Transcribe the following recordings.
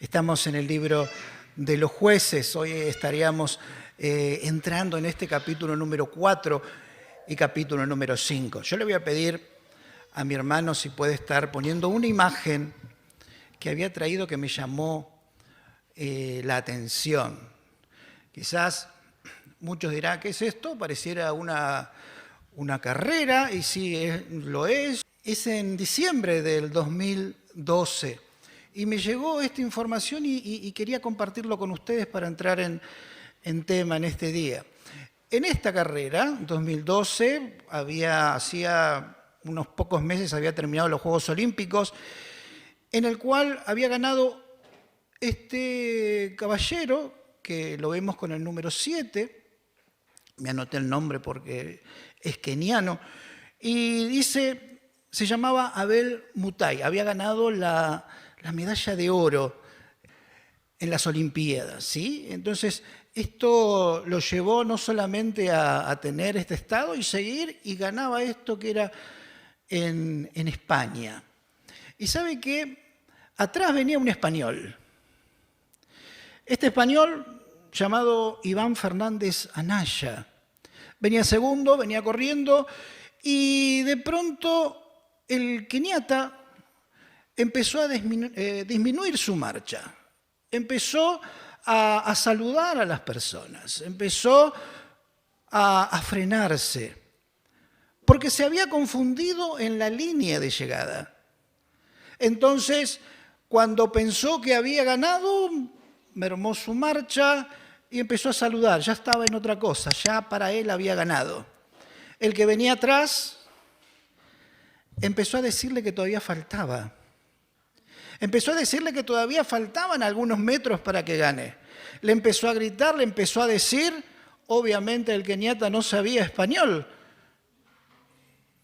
Estamos en el libro de los jueces. Hoy estaríamos entrando en este capítulo número 4 y capítulo número 5. Yo le voy a pedir a mi hermano si puede estar poniendo una imagen que había traído que me llamó la atención. Quizás muchos dirán, ¿qué es esto? Pareciera una carrera, y sí, lo es. Es en diciembre del 2012. Y me llegó esta información y quería compartirlo con ustedes para entrar en tema en este día. En esta carrera, 2012, hacía unos pocos meses había terminado los Juegos Olímpicos, en el cual había ganado este caballero, que lo vemos con el número 7, me anoté el nombre porque es keniano, y dice, se llamaba Abel Mutai, había ganado la medalla de oro en las Olimpiadas, ¿sí? Entonces, esto lo llevó no solamente a tener este estado y seguir, y ganaba esto que era en España. Y sabe que atrás venía un español. Este español, llamado Iván Fernández Anaya, venía segundo, venía corriendo, y de pronto el keniata empezó a disminuir su marcha, empezó a saludar a las personas, empezó a frenarse, porque se había confundido en la línea de llegada. Entonces, cuando pensó que había ganado, mermó su marcha y empezó a saludar, ya estaba en otra cosa, ya para él había ganado. El que venía atrás empezó a decirle que todavía faltaba. Empezó a decirle que todavía faltaban algunos metros para que gane. Le empezó a gritar, le empezó a decir, obviamente el keniata no sabía español,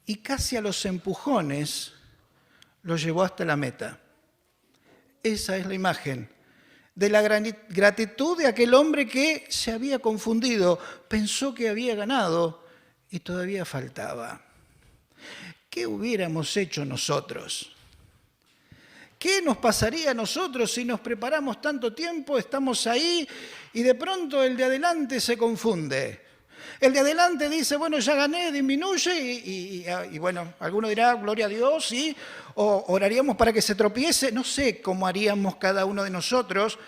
y casi a los empujones lo llevó hasta la meta. Esa es la imagen de la gratitud de aquel hombre que se había confundido, pensó que había ganado y todavía faltaba. ¿Qué hubiéramos hecho nosotros? ¿Qué nos pasaría a nosotros si nos preparamos tanto tiempo, estamos ahí y de pronto el de adelante se confunde? El de adelante dice, bueno, ya gané, disminuye y bueno, alguno dirá, gloria a Dios, ¿sí? O oraríamos para que se tropiece, no sé cómo haríamos cada uno de nosotros,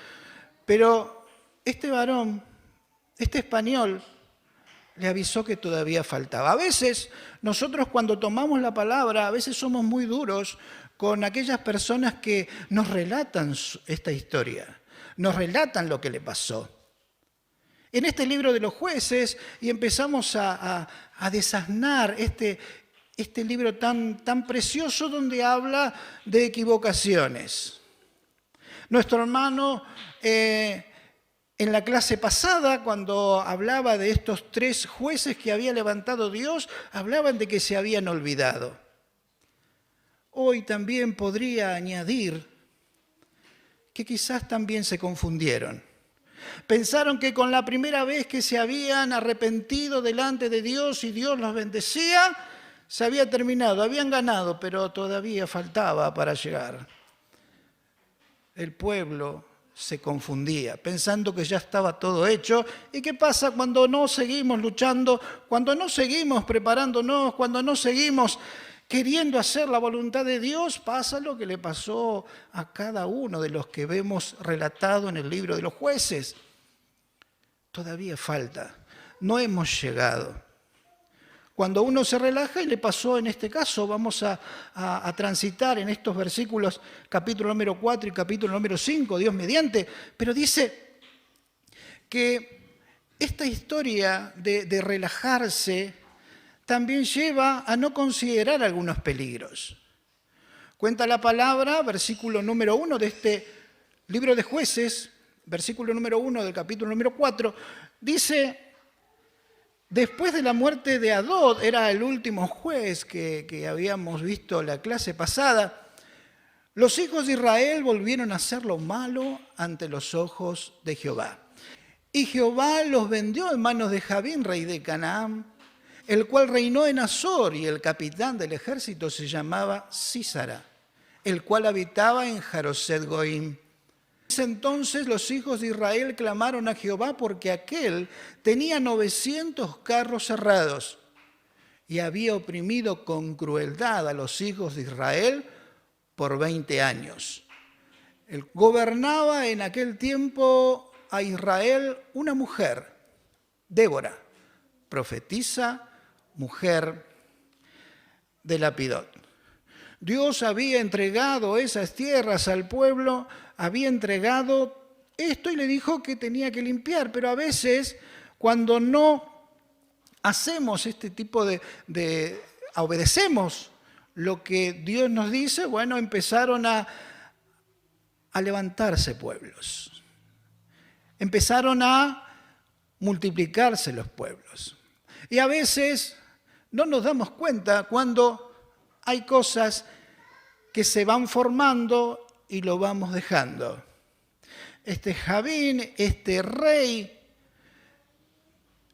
pero este varón, este español, le avisó que todavía faltaba. A veces nosotros cuando tomamos la palabra, a veces somos muy duros con aquellas personas que nos relatan esta historia, nos relatan lo que le pasó. En este libro de los jueces, y empezamos a desasnar este libro tan precioso donde habla de equivocaciones. Nuestro hermano en la clase pasada, cuando hablaba de estos 3 jueces que había levantado Dios, hablaban de que se habían olvidado. Hoy también podría añadir que quizás también se confundieron. Pensaron que con la primera vez que se habían arrepentido delante de Dios y Dios los bendecía, se había terminado, habían ganado, pero todavía faltaba para llegar. El pueblo se confundía, pensando que ya estaba todo hecho. ¿Y qué pasa cuando no seguimos luchando, cuando no seguimos preparándonos, cuando no seguimos queriendo hacer la voluntad de Dios? Pasa lo que le pasó a cada uno de los que vemos relatado en el libro de los jueces. Todavía falta, no hemos llegado. Cuando uno se relaja, y le pasó en este caso, vamos a transitar en estos versículos, capítulo número 4 y capítulo número 5, Dios mediante, pero dice que esta historia de relajarse también lleva a no considerar algunos peligros. Cuenta la palabra, versículo número 1 de este libro de jueces, versículo número 1 del capítulo número 4, dice, después de la muerte de Adod, era el último juez que habíamos visto la clase pasada, los hijos de Israel volvieron a hacer lo malo ante los ojos de Jehová. Y Jehová los vendió en manos de Jabín, rey de Canaán, el cual reinó en Azor, y el capitán del ejército se llamaba Sísara, el cual habitaba en Jaroset Goim. Entonces los hijos de Israel clamaron a Jehová porque aquél tenía 900 carros cerrados y había oprimido con crueldad a los hijos de Israel por 20 años. Gobernaba en aquel tiempo a Israel una mujer, Débora, profetisa, mujer de Lapidot. Dios había entregado esas tierras al pueblo, había entregado esto y le dijo que tenía que limpiar, pero a veces cuando no hacemos este tipo obedecemos lo que Dios nos dice, bueno, empezaron a levantarse pueblos, empezaron a multiplicarse los pueblos. Y a veces no nos damos cuenta cuando hay cosas que se van formando y lo vamos dejando. Javín, este rey,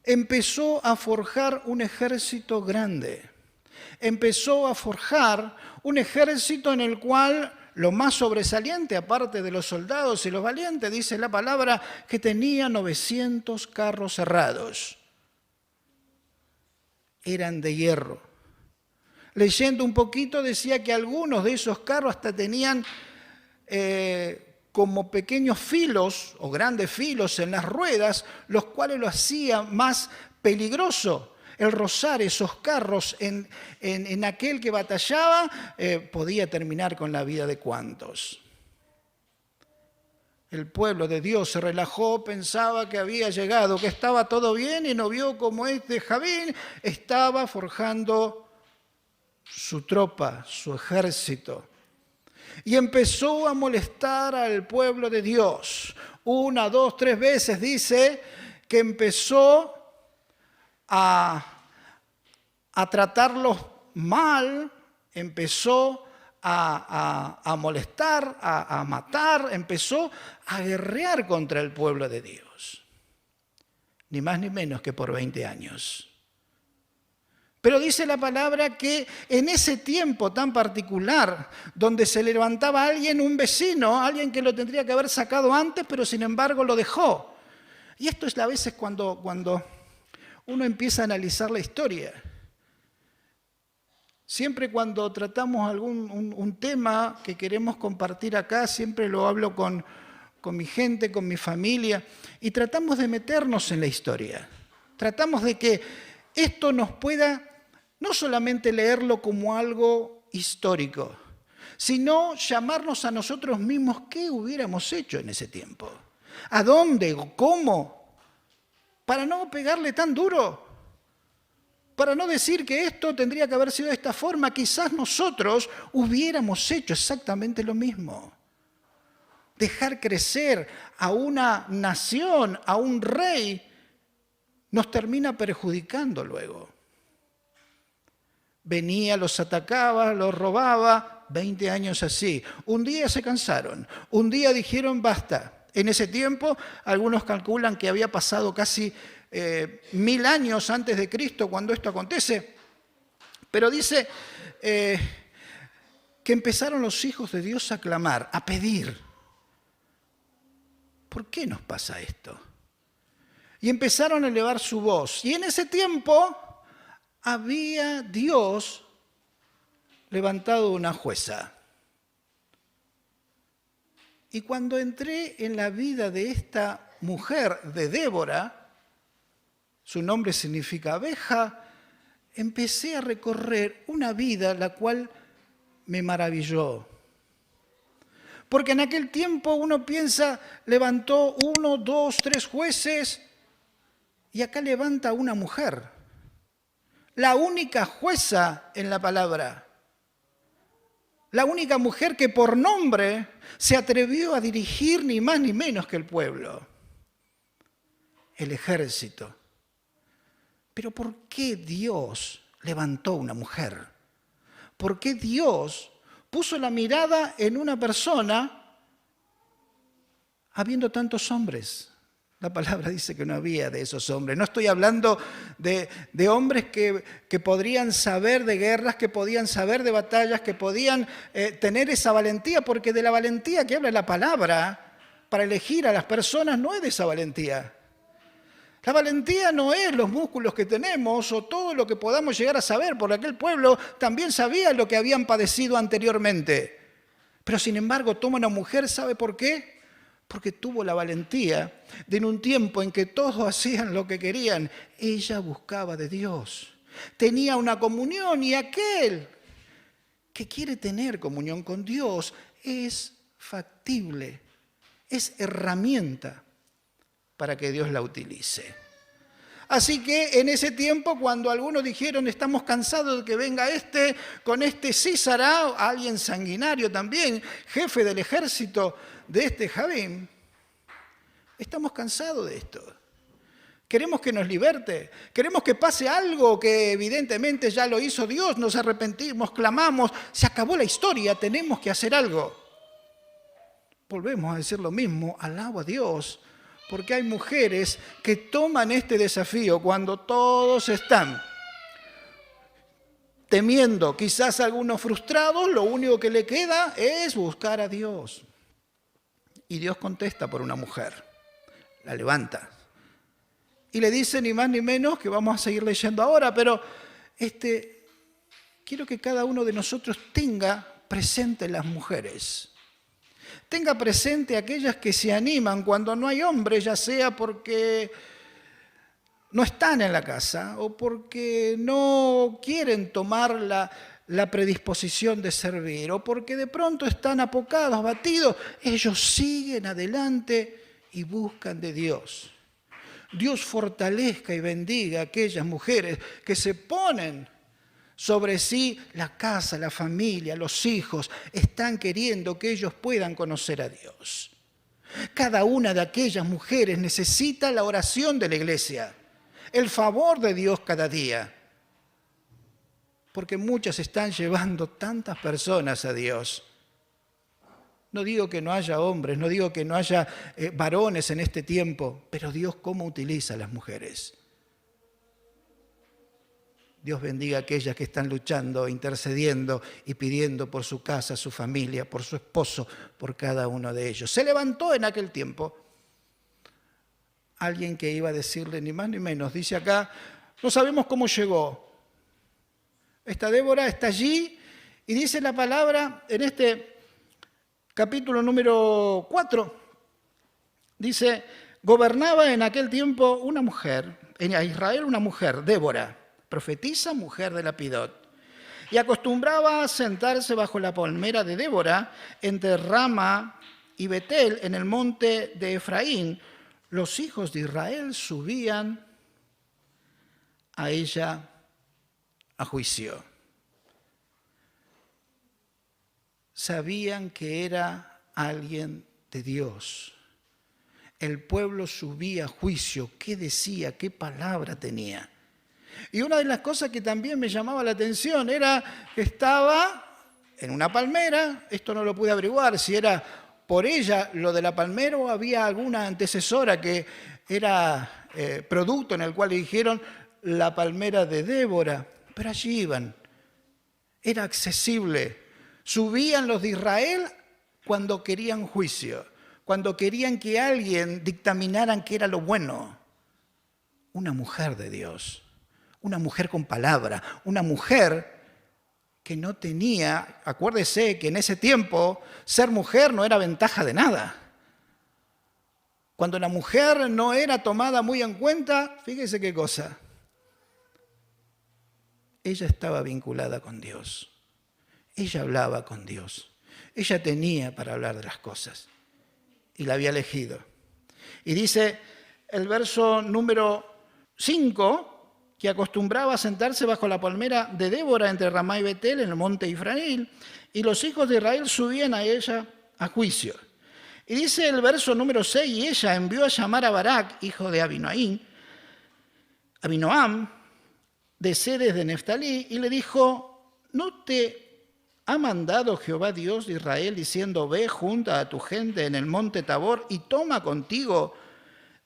empezó a forjar un ejército grande. Empezó a forjar un ejército en el cual lo más sobresaliente, aparte de los soldados y los valientes, dice la palabra, que tenía 900 carros cerrados. Eran de hierro. Leyendo un poquito decía que algunos de esos carros hasta tenían como pequeños filos o grandes filos en las ruedas, los cuales lo hacía más peligroso. El rozar esos carros en aquel que batallaba podía terminar con la vida de cuantos. El pueblo de Dios se relajó, pensaba que había llegado, que estaba todo bien y no vio cómo Javín estaba forjando su tropa, su ejército. Y empezó a molestar al pueblo de Dios. 1, 2, 3 veces dice que empezó a tratarlos mal, empezó a molestar, a matar, empezó a guerrear contra el pueblo de Dios. Ni más ni menos que por 20 años. Pero dice la palabra que en ese tiempo tan particular, donde se levantaba alguien, un vecino, alguien que lo tendría que haber sacado antes, pero sin embargo lo dejó. Y esto es a veces cuando uno empieza a analizar la historia. Siempre cuando tratamos un tema que queremos compartir acá, siempre lo hablo con mi gente, con mi familia, y tratamos de meternos en la historia. Tratamos de que esto nos pueda no solamente leerlo como algo histórico, sino llamarnos a nosotros mismos qué hubiéramos hecho en ese tiempo. ¿A dónde? ¿Cómo? Para no pegarle tan duro. Para no decir que esto tendría que haber sido de esta forma, quizás nosotros hubiéramos hecho exactamente lo mismo. Dejar crecer a una nación, a un rey, nos termina perjudicando luego. Venía, los atacaba, los robaba, 20 años así. Un día se cansaron, un día dijeron basta. En ese tiempo, algunos calculan que había pasado casi 1000 años antes de Cristo cuando esto acontece. Pero dice que empezaron los hijos de Dios a clamar, a pedir. ¿Por qué nos pasa esto? Y empezaron a elevar su voz. Y en ese tiempo había Dios levantado una jueza. Y cuando entré en la vida de esta mujer, de Débora, su nombre significa abeja, empecé a recorrer una vida la cual me maravilló. Porque en aquel tiempo uno piensa, levantó 1, 2, 3 jueces, y acá levanta una mujer. La única jueza en la palabra. La única mujer que por nombre se atrevió a dirigir ni más ni menos que el pueblo. El ejército. Pero ¿por qué Dios levantó una mujer? ¿Por qué Dios puso la mirada en una persona habiendo tantos hombres? La palabra dice que no había de esos hombres. No estoy hablando de hombres que podrían saber de guerras, que podían saber de batallas, que podían tener esa valentía, porque de la valentía que habla la palabra, para elegir a las personas no es de esa valentía. La valentía no es los músculos que tenemos o todo lo que podamos llegar a saber, porque aquel pueblo también sabía lo que habían padecido anteriormente. Pero sin embargo toma una mujer, ¿sabe por qué? Porque tuvo la valentía de en un tiempo en que todos hacían lo que querían, ella buscaba de Dios. Tenía una comunión y aquel que quiere tener comunión con Dios es factible, es herramienta para que Dios la utilice. Así que en ese tiempo, cuando algunos dijeron, estamos cansados de que venga con este Sísara, alguien sanguinario también, jefe del ejército de este Jabín, estamos cansados de esto. Queremos que nos liberte, queremos que pase algo que evidentemente ya lo hizo Dios, nos arrepentimos, clamamos, se acabó la historia, tenemos que hacer algo. Volvemos a decir lo mismo, alabo a Dios, porque hay mujeres que toman este desafío cuando todos están temiendo, quizás algunos frustrados, lo único que le queda es buscar a Dios. Y Dios contesta por una mujer, la levanta. Y le dice ni más ni menos, que vamos a seguir leyendo ahora, pero quiero que cada uno de nosotros tenga presente las mujeres. Tenga presente aquellas que se animan cuando no hay hombres, ya sea porque no están en la casa o porque no quieren tomar la predisposición de servir o porque de pronto están apocados, abatidos. Ellos siguen adelante y buscan de Dios. Dios fortalezca y bendiga a aquellas mujeres que se ponen sobre sí la casa, la familia, los hijos, están queriendo que ellos puedan conocer a Dios. Cada una de aquellas mujeres necesita la oración de la iglesia, el favor de Dios cada día, porque muchas están llevando tantas personas a Dios. No digo que no haya hombres, no digo que no haya varones en este tiempo, pero Dios cómo utiliza a las mujeres. Dios bendiga a aquellas que están luchando, intercediendo y pidiendo por su casa, su familia, por su esposo, por cada uno de ellos. Se levantó en aquel tiempo alguien que iba a decirle ni más ni menos. Dice acá, no sabemos cómo llegó. Esta Débora está allí y dice la palabra en este capítulo número 4. Dice, gobernaba en aquel tiempo una mujer, en Israel una mujer, Débora, profetisa, mujer de Lapidot, y acostumbraba a sentarse bajo la palmera de Débora entre Rama y Betel en el monte de Efraín. Los hijos de Israel subían a ella a juicio. Sabían que era alguien de Dios. El pueblo subía a juicio. ¿Qué decía? ¿Qué palabra tenía? Y una de las cosas que también me llamaba la atención era que estaba en una palmera. Esto no lo pude averiguar si era por ella lo de la palmera o había alguna antecesora que era producto en el cual le dijeron la palmera de Débora. Pero allí iban. Era accesible. Subían los de Israel cuando querían juicio, cuando querían que alguien dictaminaran qué era lo bueno. Una mujer de Dios. Una mujer con palabra, una mujer que no tenía, acuérdese que en ese tiempo ser mujer no era ventaja de nada. Cuando la mujer no era tomada muy en cuenta, fíjese qué cosa. Ella estaba vinculada con Dios. Ella hablaba con Dios. Ella tenía para hablar de las cosas. Y la había elegido. Y dice el verso número 5, que acostumbraba a sentarse bajo la palmera de Débora entre Ramá y Betel en el monte Efraín, y los hijos de Israel subían a ella a juicio. Y dice el verso número 6, y ella envió a llamar a Barak, hijo de Abinoam, de Ceres de Neftalí, y le dijo, ¿no te ha mandado Jehová Dios de Israel diciendo, ve, junta a tu gente en el monte Tabor y toma contigo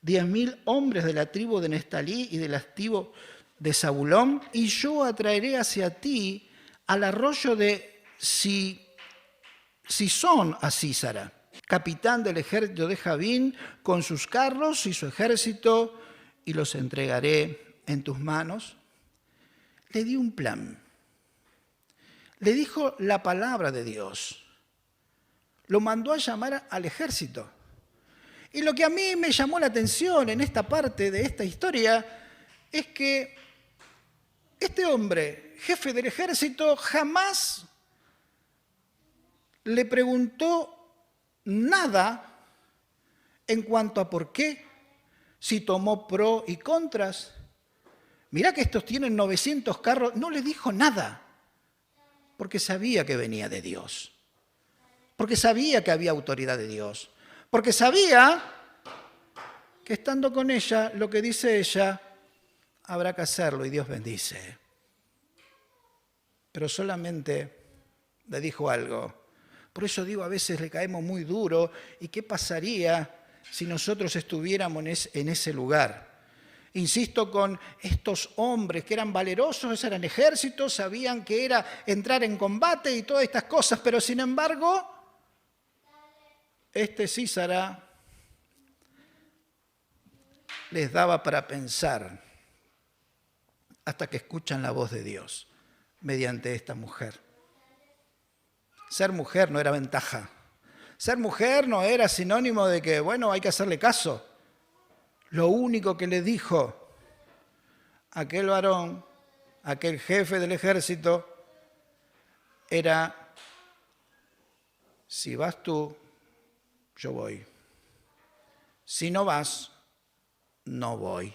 10,000 hombres de la tribu de Neftalí y de la tribu de Zabulón, y yo atraeré hacia ti al arroyo de Sison a Sísara? capitán del ejército de Jabín, con sus carros y su ejército, y los entregaré en tus manos. Le dio un plan. Le dijo la palabra de Dios. Lo mandó a llamar al ejército. Y lo que a mí me llamó la atención en esta parte de esta historia es que este hombre, jefe del ejército, jamás le preguntó nada en cuanto a por qué, si tomó pro y contras. Mirá que estos tienen 900 carros, no le dijo nada, porque sabía que venía de Dios, porque sabía que había autoridad de Dios, porque sabía que estando con ella, lo que dice ella, habrá que hacerlo y Dios bendice. Pero solamente le dijo algo. Por eso digo, a veces le caemos muy duro. ¿Y qué pasaría si nosotros estuviéramos en ese lugar? Insisto, con estos hombres que eran valerosos, eran ejércitos, sabían que era entrar en combate y todas estas cosas, pero sin embargo, Sísara les daba para pensar hasta que escuchan la voz de Dios mediante esta mujer. Ser mujer no era ventaja. Ser mujer no era sinónimo de que, bueno, hay que hacerle caso. Lo único que le dijo aquel varón, aquel jefe del ejército, era: si vas tú, yo voy. Si no vas, no voy.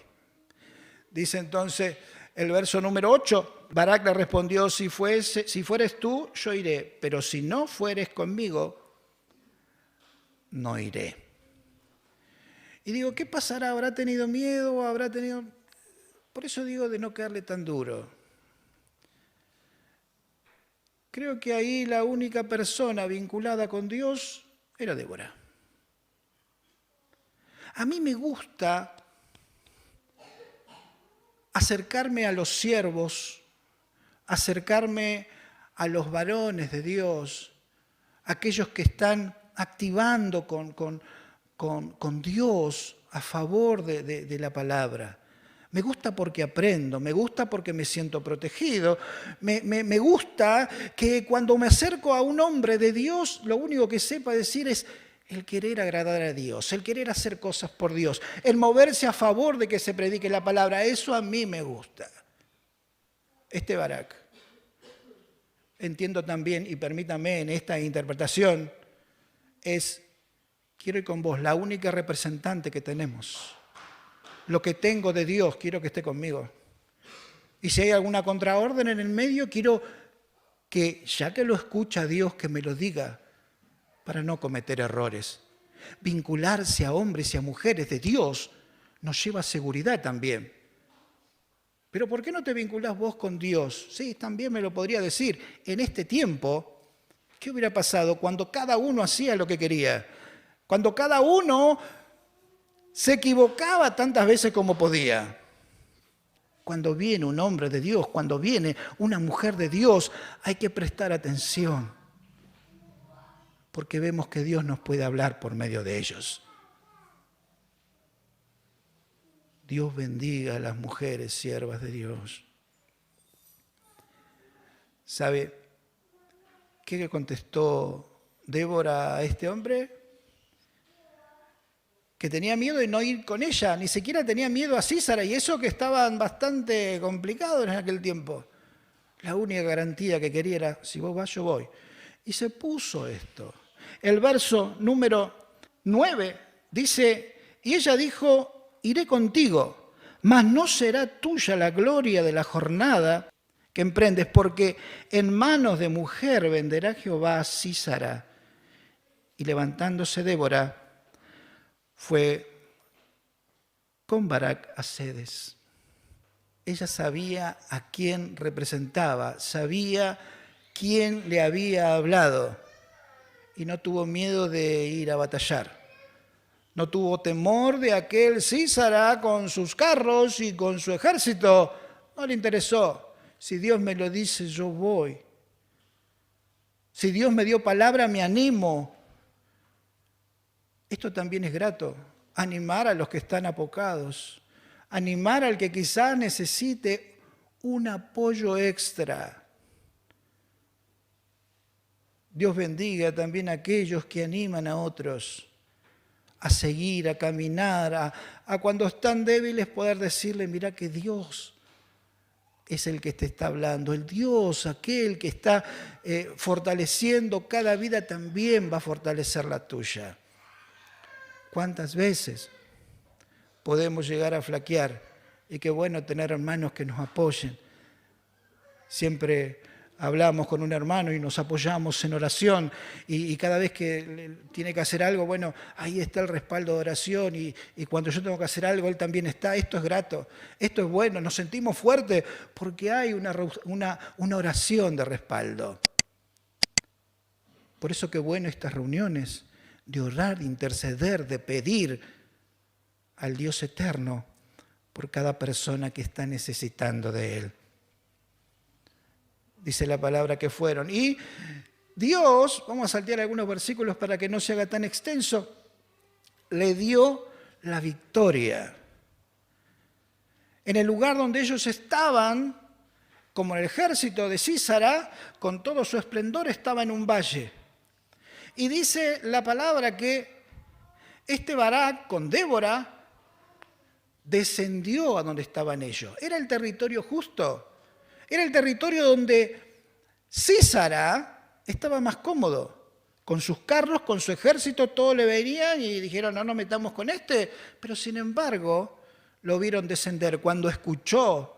Dice entonces el verso número 8, Barak le respondió: si fueres tú, yo iré, pero si no fueres conmigo, no iré. Y digo, ¿qué pasará? ¿Habrá tenido miedo? ¿Habrá tenido...? Por eso digo de no caerle tan duro. Creo que ahí la única persona vinculada con Dios era Débora. A mí me gusta acercarme a los siervos, acercarme a los varones de Dios, aquellos que están activando con Dios a favor de la palabra. Me gusta porque aprendo, me gusta porque me siento protegido, me gusta que cuando me acerco a un hombre de Dios, lo único que sepa decir es el querer agradar a Dios, el querer hacer cosas por Dios, el moverse a favor de que se predique la palabra. Eso a mí me gusta. Barak, entiendo también, y permítame en esta interpretación, quiero ir con vos, la única representante que tenemos. Lo que tengo de Dios, quiero que esté conmigo. Y si hay alguna contraorden en el medio, quiero que, ya que lo escucha Dios, que me lo diga, para no cometer errores. Vincularse a hombres y a mujeres de Dios nos lleva seguridad también. Pero ¿por qué no te vinculás vos con Dios? Sí, también me lo podría decir. En este tiempo, ¿qué hubiera pasado cuando cada uno hacía lo que quería? Cuando cada uno se equivocaba tantas veces como podía. Cuando viene un hombre de Dios, cuando viene una mujer de Dios, hay que prestar atención, porque vemos que Dios nos puede hablar por medio de ellos. Dios bendiga a las mujeres siervas de Dios. ¿Sabe qué contestó Débora a este hombre? Que tenía miedo de no ir con ella, ni siquiera tenía miedo a Sísara, y eso que estaban bastante complicados en aquel tiempo. La única garantía que quería era: si vos vas, yo voy. Y se puso esto. El verso número 9 dice: y ella dijo: iré contigo, mas no será tuya la gloria de la jornada que emprendes, porque en manos de mujer venderá Jehová a Sísara. Y levantándose Débora, fue con Barak a Cedes. Ella sabía a quién representaba, sabía quién le había hablado y no tuvo miedo de ir a batallar. No tuvo temor de aquel Sísara con sus carros y con su ejército. No le interesó. Si Dios me lo dice, yo voy. Si Dios me dio palabra, me animo. Esto también es grato, animar a los que están apocados, animar al que quizás necesite un apoyo extra. Dios bendiga también a aquellos que animan a otros a seguir, a caminar, a cuando están débiles poder decirle, mira que Dios es el que te está hablando. El Dios, aquel que está fortaleciendo cada vida, también va a fortalecer la tuya. ¿Cuántas veces podemos llegar a flaquear? Y qué bueno tener hermanos que nos apoyen. Siempre hablamos con un hermano y nos apoyamos en oración y cada vez que tiene que hacer algo, bueno, ahí está el respaldo de oración y cuando yo tengo que hacer algo, él también está. Esto es grato, esto es bueno, nos sentimos fuertes porque hay una oración de respaldo. Por eso qué bueno estas reuniones de orar, de interceder, de pedir al Dios eterno por cada persona que está necesitando de Él. Dice la palabra que fueron. Y Dios, vamos a saltear algunos versículos para que no se haga tan extenso, le dio la victoria. En el lugar donde ellos estaban, como el ejército de Sísara, con todo su esplendor, estaba en un valle. Y dice la palabra que este Barak con Débora descendió a donde estaban ellos. Era el territorio justo. Era el territorio donde Sísara estaba más cómodo. Con sus carros, con su ejército, todo le venían y dijeron, no nos metamos con este. Pero sin embargo, lo vieron descender. Cuando escuchó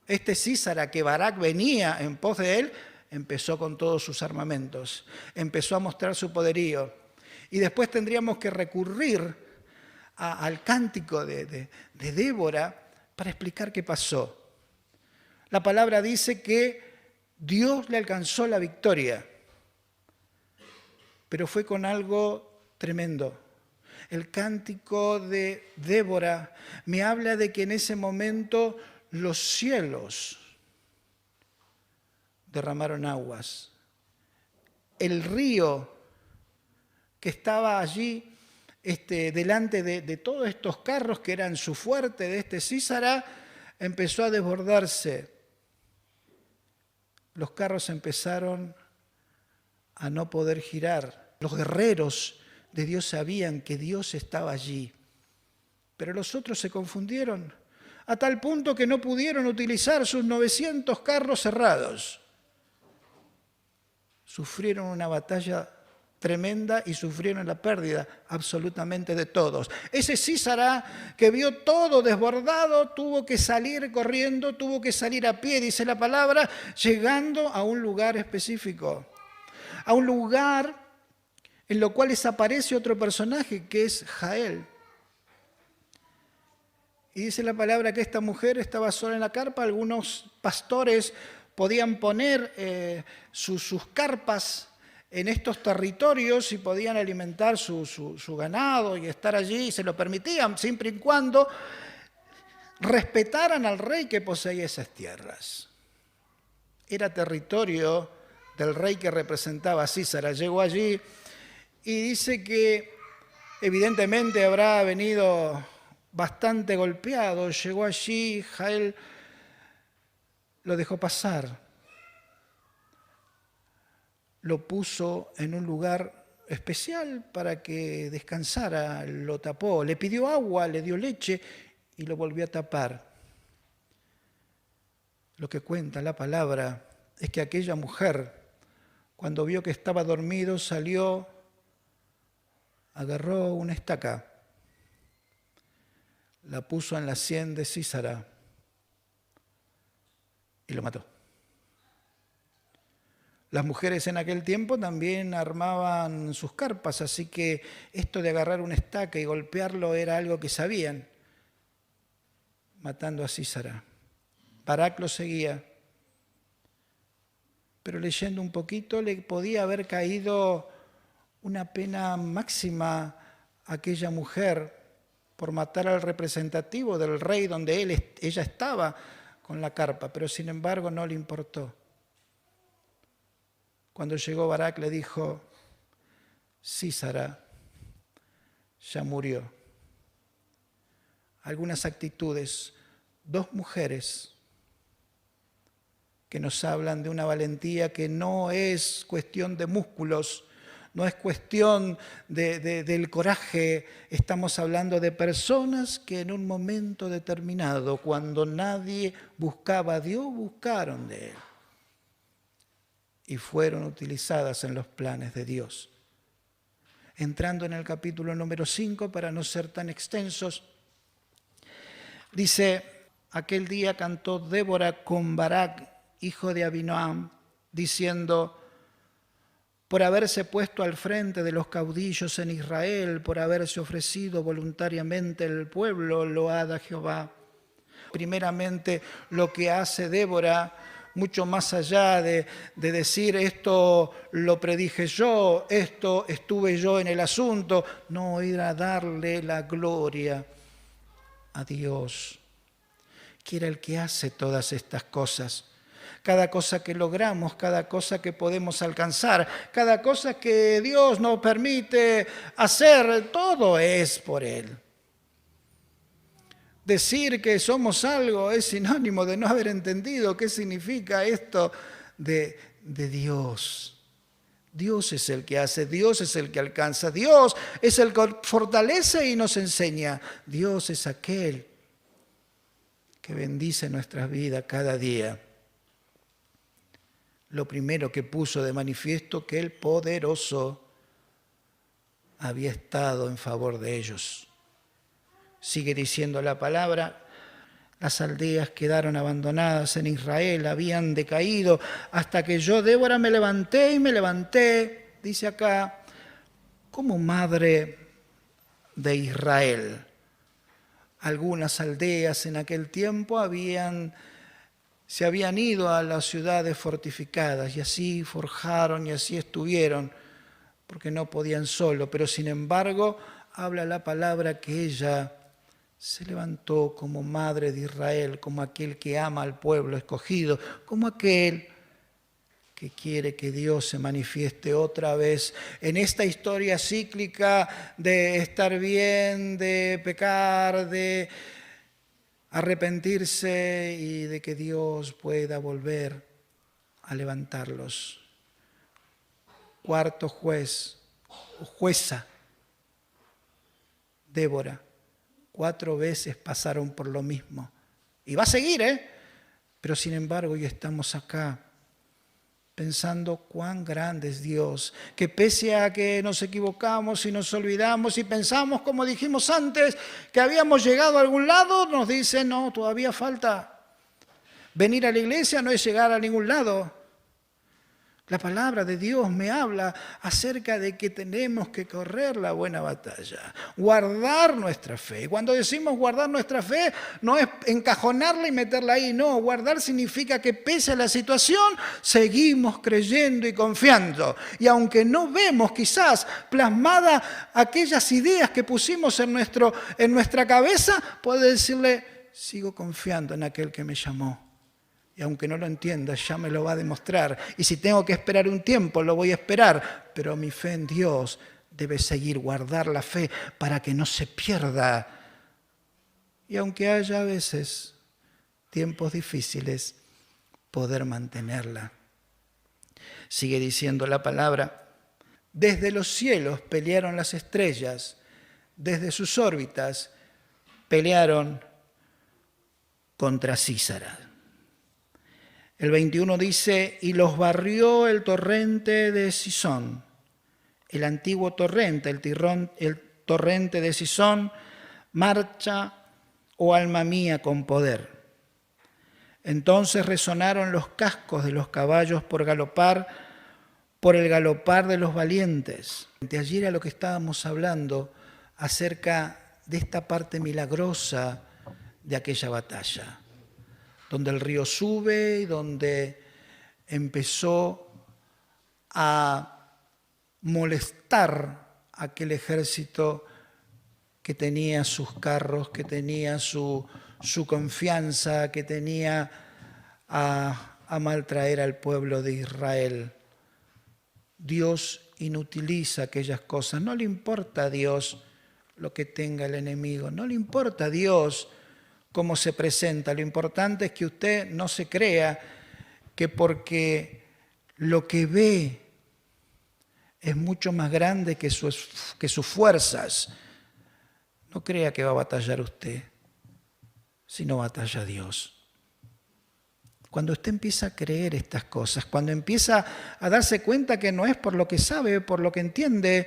este Sísara que Barak venía en pos de él, empezó con todos sus armamentos. Empezó a mostrar su poderío. Y después tendríamos que recurrir al cántico de Débora para explicar qué pasó. La palabra dice que Dios le alcanzó la victoria, pero fue con algo tremendo. El cántico de Débora me habla de que en ese momento los cielos derramaron aguas. El río que estaba allí delante de todos estos carros que eran su fuerte de este Sísara, empezó a desbordarse. Los carros empezaron a no poder girar. Los guerreros de Dios sabían que Dios estaba allí, pero los otros se confundieron a tal punto que no pudieron utilizar sus 900 carros cerrados. Sufrieron una batalla tremenda y sufrieron la pérdida absolutamente de todos. Ese Sísara que vio todo desbordado tuvo que salir corriendo, tuvo que salir a pie, dice la palabra, llegando a un lugar específico, a un lugar en lo cual desaparece otro personaje que es Jael. Y dice la palabra que esta mujer estaba sola en la carpa. Algunos pastores podían poner sus carpas en estos territorios y podían alimentar su ganado y estar allí, y se lo permitían, siempre y cuando respetaran al rey que poseía esas tierras. Era territorio del rey que representaba a Sísara. Llegó allí y dice que evidentemente habrá venido bastante golpeado. Llegó allí, Jael lo dejó pasar. Lo puso en un lugar especial para que descansara, lo tapó, le pidió agua, le dio leche y lo volvió a tapar. Lo que cuenta la palabra es que aquella mujer, cuando vio que estaba dormido, salió, agarró una estaca, la puso en la sien de Sísara y lo mató. Las mujeres en aquel tiempo también armaban sus carpas, así que esto de agarrar una estaca y golpearlo era algo que sabían, matando a Sísara. Barak lo seguía, pero leyendo un poquito le podía haber caído una pena máxima a aquella mujer por matar al representativo del rey donde ella estaba con la carpa, pero sin embargo no le importó. Cuando llegó Barak le dijo, Sísara, ya murió. Algunas actitudes, 2 mujeres que nos hablan de una valentía que no es cuestión de músculos, no es cuestión del coraje. Estamos hablando de personas que en un momento determinado, cuando nadie buscaba a Dios, buscaron de Él. Y fueron utilizadas en los planes de Dios. Entrando en el capítulo número 5, para no ser tan extensos, dice: aquel día cantó Débora con Barak, hijo de Abinoam, diciendo: por haberse puesto al frente de los caudillos en Israel, por haberse ofrecido voluntariamente el pueblo, load a Jehová. Primeramente, lo que hace Débora, mucho más allá de decir esto lo predije yo, esto estuve yo en el asunto, no, ir a darle la gloria a Dios, que era el que hace todas estas cosas. Cada cosa que logramos, cada cosa que podemos alcanzar, cada cosa que Dios nos permite hacer, todo es por Él. Decir que somos algo es sinónimo de no haber entendido qué significa esto de Dios. Dios es el que hace, Dios es el que alcanza, Dios es el que fortalece y nos enseña. Dios es aquel que bendice nuestras vidas cada día. Lo primero que puso de manifiesto que el poderoso había estado en favor de ellos. Sigue diciendo la palabra: las aldeas quedaron abandonadas en Israel, habían decaído, hasta que yo, Débora, me levanté, dice acá, como madre de Israel. Algunas aldeas en aquel tiempo se habían ido a las ciudades fortificadas y así forjaron y así estuvieron, porque no podían solo, pero sin embargo habla la palabra que ella se levantó como madre de Israel, como aquel que ama al pueblo escogido, como aquel que quiere que Dios se manifieste otra vez en esta historia cíclica de estar bien, de pecar, de arrepentirse y de que Dios pueda volver a levantarlos. Cuarto juez o jueza, Débora. 4 veces pasaron por lo mismo. Y va a seguir, pero sin embargo hoy estamos acá pensando cuán grande es Dios, que pese a que nos equivocamos y nos olvidamos y pensamos, como dijimos antes, que habíamos llegado a algún lado, nos dice: no, todavía falta. Venir a la iglesia no es llegar a ningún lado. La palabra de Dios me habla acerca de que tenemos que correr la buena batalla, guardar nuestra fe. Cuando decimos guardar nuestra fe, no es encajonarla y meterla ahí, no. Guardar significa que pese a la situación, seguimos creyendo y confiando. Y aunque no vemos quizás plasmadas aquellas ideas que pusimos en nuestra cabeza, puede decirle: sigo confiando en aquel que me llamó. Y aunque no lo entienda, ya me lo va a demostrar. Y si tengo que esperar un tiempo, lo voy a esperar. Pero mi fe en Dios debe seguir, guardar la fe para que no se pierda. Y aunque haya a veces tiempos difíciles, poder mantenerla. Sigue diciendo la palabra: desde los cielos pelearon las estrellas, desde sus órbitas pelearon contra Císara. El 21 dice: y los barrió el torrente de Cisón, el antiguo torrente, el torrente de Cisón, marcha, oh alma mía, con poder. Entonces resonaron los cascos de los caballos por el galopar de los valientes. De allí era lo que estábamos hablando acerca de esta parte milagrosa de aquella batalla, donde el río sube y donde empezó a molestar aquel ejército que tenía sus carros, que tenía su confianza, que tenía a maltraer al pueblo de Israel. Dios inutiliza aquellas cosas, no le importa a Dios lo que tenga el enemigo. No le importa a Dios cómo se presenta. Lo importante es que usted no se crea que porque lo que ve es mucho más grande que sus fuerzas, no crea que va a batallar usted, sino batalla Dios. Cuando usted empieza a creer estas cosas, cuando empieza a darse cuenta que no es por lo que sabe, por lo que entiende,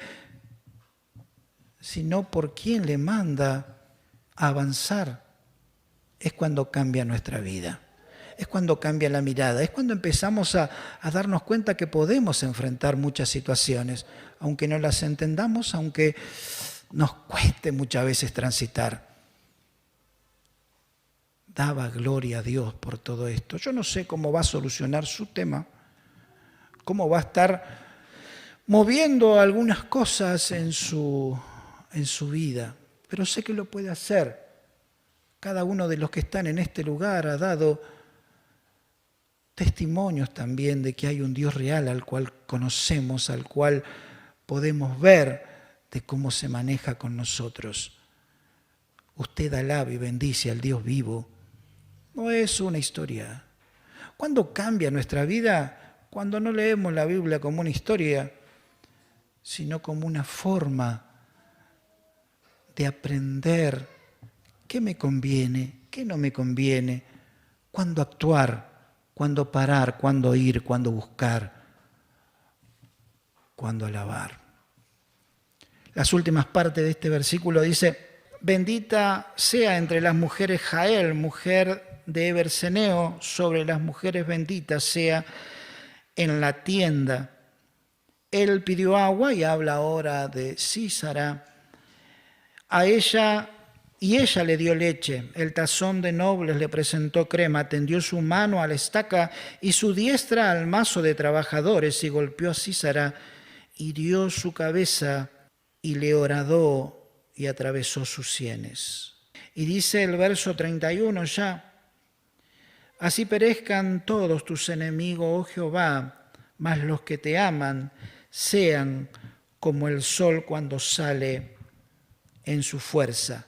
sino por quien le manda a avanzar, es cuando cambia nuestra vida. Es cuando cambia la mirada, es cuando empezamos a darnos cuenta que podemos enfrentar muchas situaciones, aunque no las entendamos, aunque nos cueste muchas veces transitar. Daba gloria a Dios por todo esto. Yo no sé cómo va a solucionar su tema, cómo va a estar moviendo algunas cosas en su vida, pero sé que lo puede hacer. Cada uno de los que están en este lugar ha dado testimonios también de que hay un Dios real al cual conocemos, al cual podemos ver de cómo se maneja con nosotros. Usted alaba y bendice al Dios vivo. No es una historia. ¿Cuándo cambia nuestra vida? Cuando no leemos la Biblia como una historia, sino como una forma de aprender qué me conviene, qué no me conviene, cuándo actuar, cuándo parar, cuándo ir, cuándo buscar, cuándo alabar. Las últimas partes de este versículo dice: bendita sea entre las mujeres Jael, mujer de Eberseneo, sobre las mujeres benditas sea en la tienda. Él pidió agua y habla ahora de Sísara. A ella y ella le dio leche. El tazón de nobles le presentó crema. Tendió su mano a la estaca y su diestra al mazo de trabajadores y golpeó a Sísara, hirió su cabeza y le horadó y atravesó sus sienes. Y dice el verso 31 ya: así perezcan todos tus enemigos, oh Jehová, mas los que te aman sean como el sol cuando sale en su fuerza.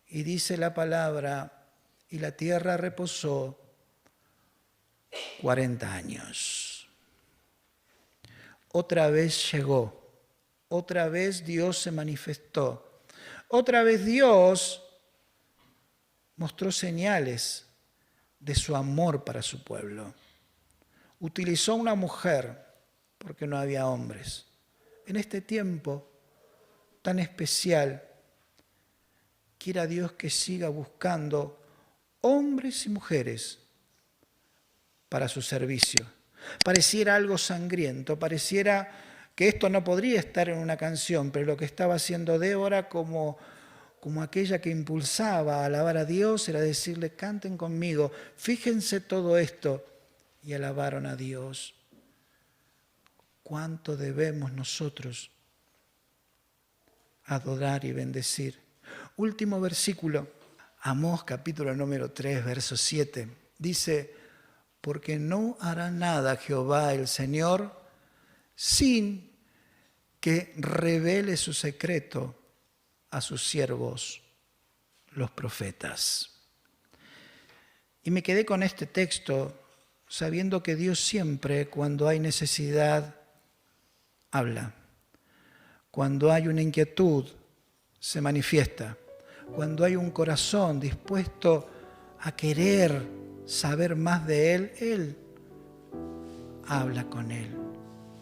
Y dice la palabra: y la tierra reposó 40 años. Otra vez llegó, otra vez Dios se manifestó, otra vez Dios mostró señales de su amor para su pueblo. Utilizó una mujer porque no había hombres. En este tiempo tan especial, quiera Dios que siga buscando hombres y mujeres para su servicio. Pareciera algo sangriento, pareciera que esto no podría estar en una canción, pero lo que estaba haciendo Débora como aquella que impulsaba a alabar a Dios era decirle: canten conmigo, fíjense todo esto, y alabaron a Dios. ¿Cuánto debemos nosotros adorar y bendecir? Último versículo, Amós capítulo número 3, verso 7, dice: porque no hará nada Jehová el Señor sin que revele su secreto a sus siervos, los profetas. Y me quedé con este texto sabiendo que Dios siempre, cuando hay necesidad, habla. Cuando hay una inquietud, se manifiesta. Cuando hay un corazón dispuesto a querer saber más de Él, Él habla con él,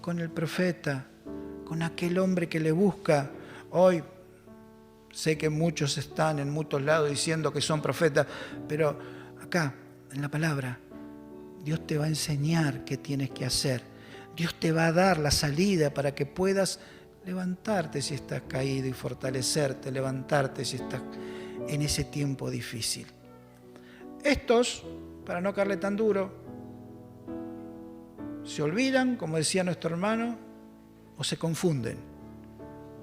con el profeta, con aquel hombre que le busca. Hoy sé que muchos están en muchos lados diciendo que son profetas, pero acá, en la palabra, Dios te va a enseñar qué tienes que hacer. Dios te va a dar la salida para que puedas levantarte si estás caído y fortalecerte, levantarte si estás en ese tiempo difícil. Estos, para no caerle tan duro, se olvidan, como decía nuestro hermano, o se confunden.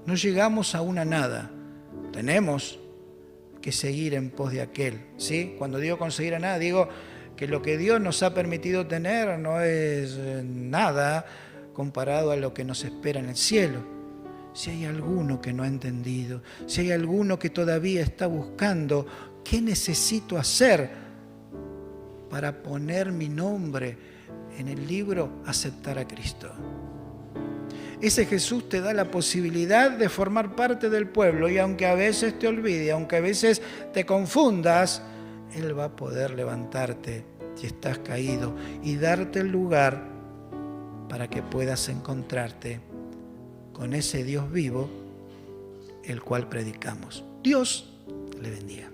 No llegamos a una nada. Tenemos que seguir en pos de aquel, ¿sí? Cuando digo conseguir a nada, digo que lo que Dios nos ha permitido tener no es nada comparado a lo que nos espera en el cielo. si hay alguno que no ha entendido, si hay alguno que todavía está buscando qué necesito hacer para poner mi nombre en el libro, aceptar a Cristo. Ese Jesús te da la posibilidad de formar parte del pueblo, y aunque a veces te olvide, aunque a veces te confundas, Él va a poder levantarte si estás caído y darte el lugar para que puedas encontrarte con ese Dios vivo, el cual predicamos. Dios le bendiga.